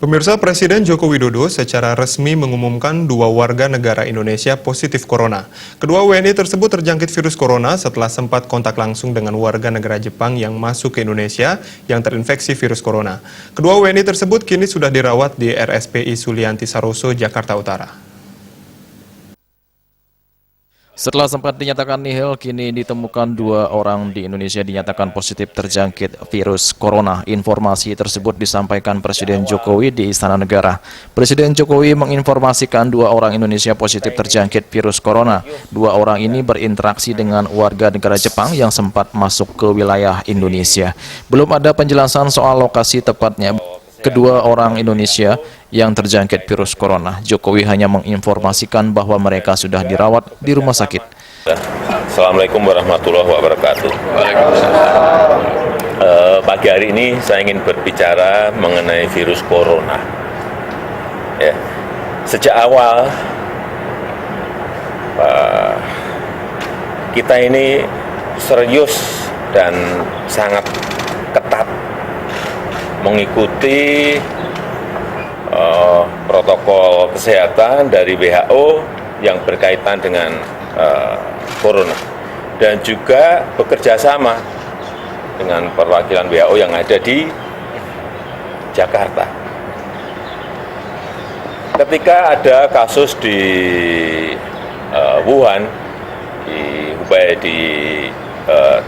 Pemirsa, Presiden Joko Widodo secara resmi mengumumkan 2 warga negara Indonesia positif corona. Kedua WNI tersebut terjangkit virus corona setelah sempat kontak langsung dengan warga negara Jepang yang masuk ke Indonesia yang terinfeksi virus corona. Kedua WNI tersebut kini sudah dirawat di RSPI Sulianti Saroso, Jakarta Utara. Setelah sempat dinyatakan nihil, kini ditemukan 2 orang di Indonesia dinyatakan positif terjangkit virus corona. Informasi tersebut disampaikan Presiden Jokowi di Istana Negara. Presiden Jokowi menginformasikan 2 orang Indonesia positif terjangkit virus corona. 2 orang ini berinteraksi dengan warga negara Jepang yang sempat masuk ke wilayah Indonesia. Belum ada penjelasan soal lokasi tepatnya kedua orang Indonesia yang terjangkit virus corona. Jokowi hanya menginformasikan bahwa mereka sudah dirawat di rumah sakit. Assalamualaikum warahmatullahi wabarakatuh. Pagi hari ini saya ingin berbicara mengenai virus corona. Ya. Sejak awal kita ini serius dan sangat ketat mengikuti protokol kesehatan dari WHO yang berkaitan dengan corona, dan juga bekerja sama dengan perwakilan WHO yang ada di Jakarta. Ketika ada kasus di Wuhan, di Hubei, di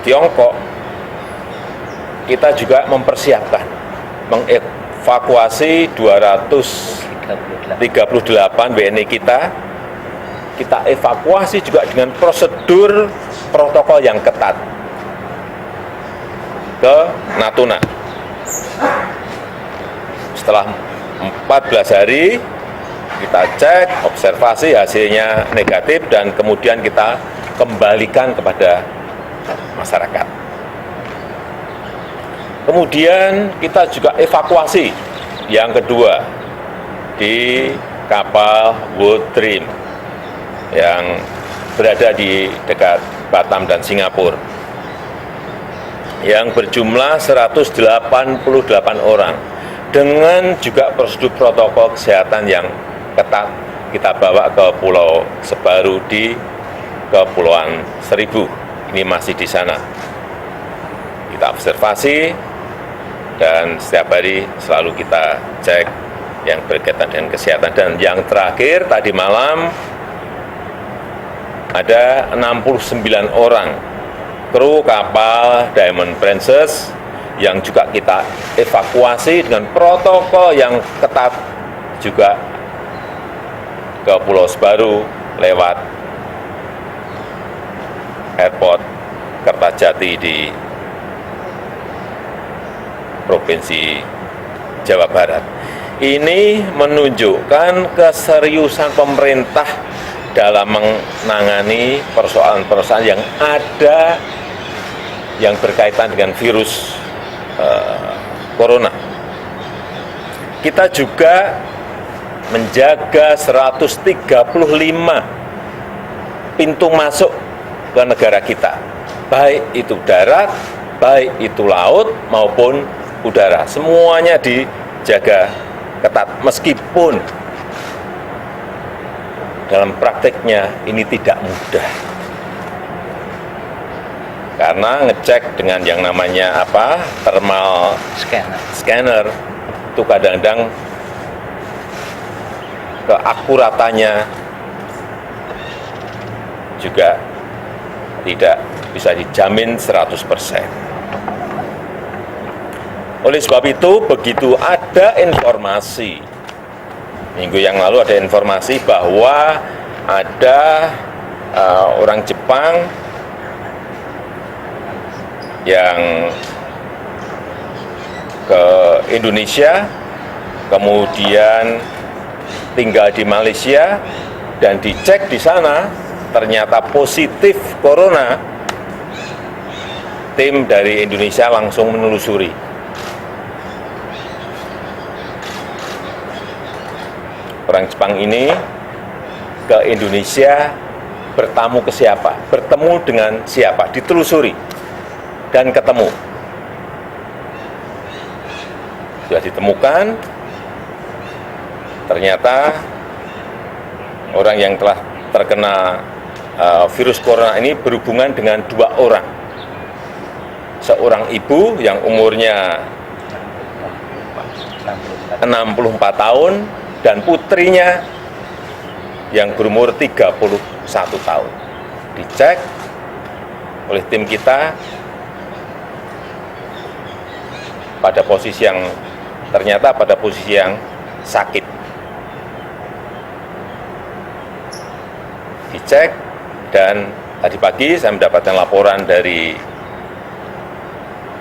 Tiongkok, kita juga mempersiapkan mengevakuasi 238 WNI kita evakuasi juga dengan prosedur protokol yang ketat ke Natuna. Setelah 14 hari kita cek, observasi, hasilnya negatif, dan kemudian kita kembalikan kepada masyarakat. Kemudian kita juga evakuasi yang kedua di kapal World Dream yang berada di dekat Batam dan Singapura, yang berjumlah 188 orang dengan juga prosedur protokol kesehatan yang ketat. Kita bawa ke Pulau Sebaru di Kepulauan Seribu. Ini masih di sana. Kita observasi dan setiap hari selalu kita cek yang berkaitan dengan kesehatan. Dan yang terakhir tadi malam ada 69 orang kru kapal Diamond Princess yang juga kita evakuasi dengan protokol yang ketat juga ke Pulau Sebaru lewat airport Kertajati di Provinsi Jawa Barat. Ini menunjukkan keseriusan pemerintah dalam menangani persoalan-persoalan yang ada yang berkaitan dengan virus corona. Kita juga menjaga 135 pintu masuk ke negara kita, baik itu darat, baik itu laut maupun udara, semuanya dijaga ketat. Meskipun dalam prakteknya ini tidak mudah, karena ngecek dengan yang namanya thermal scanner itu kadang-kadang keakuratannya juga tidak bisa dijamin 100%. Oleh sebab itu, begitu ada informasi, minggu yang lalu ada informasi bahwa ada orang Jepang yang ke Indonesia, kemudian tinggal di Malaysia, dan dicek di sana ternyata positif corona. Tim dari Indonesia langsung menelusuri. Orang Jepang ini ke Indonesia bertamu ke siapa, bertemu dengan siapa, ditelusuri dan ketemu. Sudah ditemukan ternyata orang yang telah terkena virus corona ini berhubungan dengan 2 orang. Seorang ibu yang umurnya 64 tahun dan putrinya yang berumur 31 tahun. Dicek oleh tim kita pada posisi yang ternyata pada posisi yang sakit. Dicek dan tadi pagi saya mendapatkan laporan dari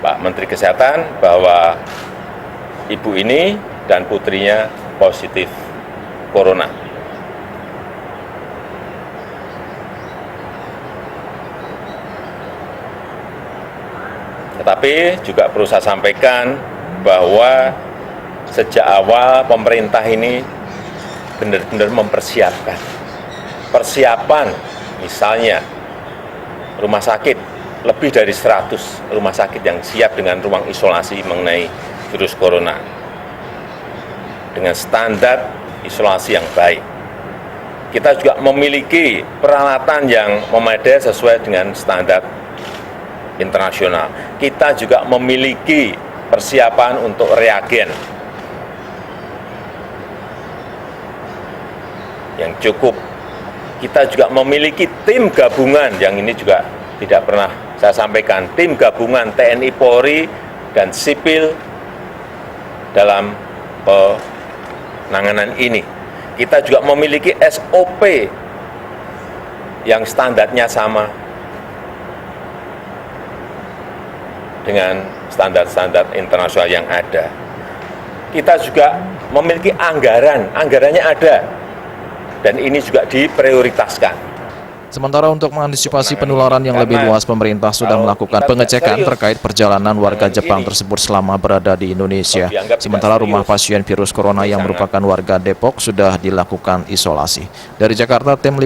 Pak Menteri Kesehatan bahwa ibu ini dan putrinya positif corona. Tetapi juga perlu saya sampaikan bahwa sejak awal pemerintah ini benar-benar mempersiapkan. Persiapan misalnya rumah sakit, lebih dari 100 rumah sakit yang siap dengan ruang isolasi mengenai virus corona. Dengan standar isolasi yang baik. Kita juga memiliki peralatan yang memadai sesuai dengan standar internasional. Kita juga memiliki persiapan untuk reagen yang cukup. Kita juga memiliki tim gabungan yang ini juga tidak pernah saya sampaikan, tim gabungan TNI, Polri, dan sipil dalam penanganan ini. Kita juga memiliki SOP yang standarnya sama dengan standar-standar internasional yang ada. Kita juga memiliki anggarannya ada, dan ini juga diprioritaskan. Sementara untuk mengantisipasi penularan yang lebih luas, pemerintah sudah melakukan pengecekan terkait perjalanan warga Jepang tersebut selama berada di Indonesia. Sementara rumah pasien virus corona yang merupakan warga Depok sudah dilakukan isolasi. Dari Jakarta, tim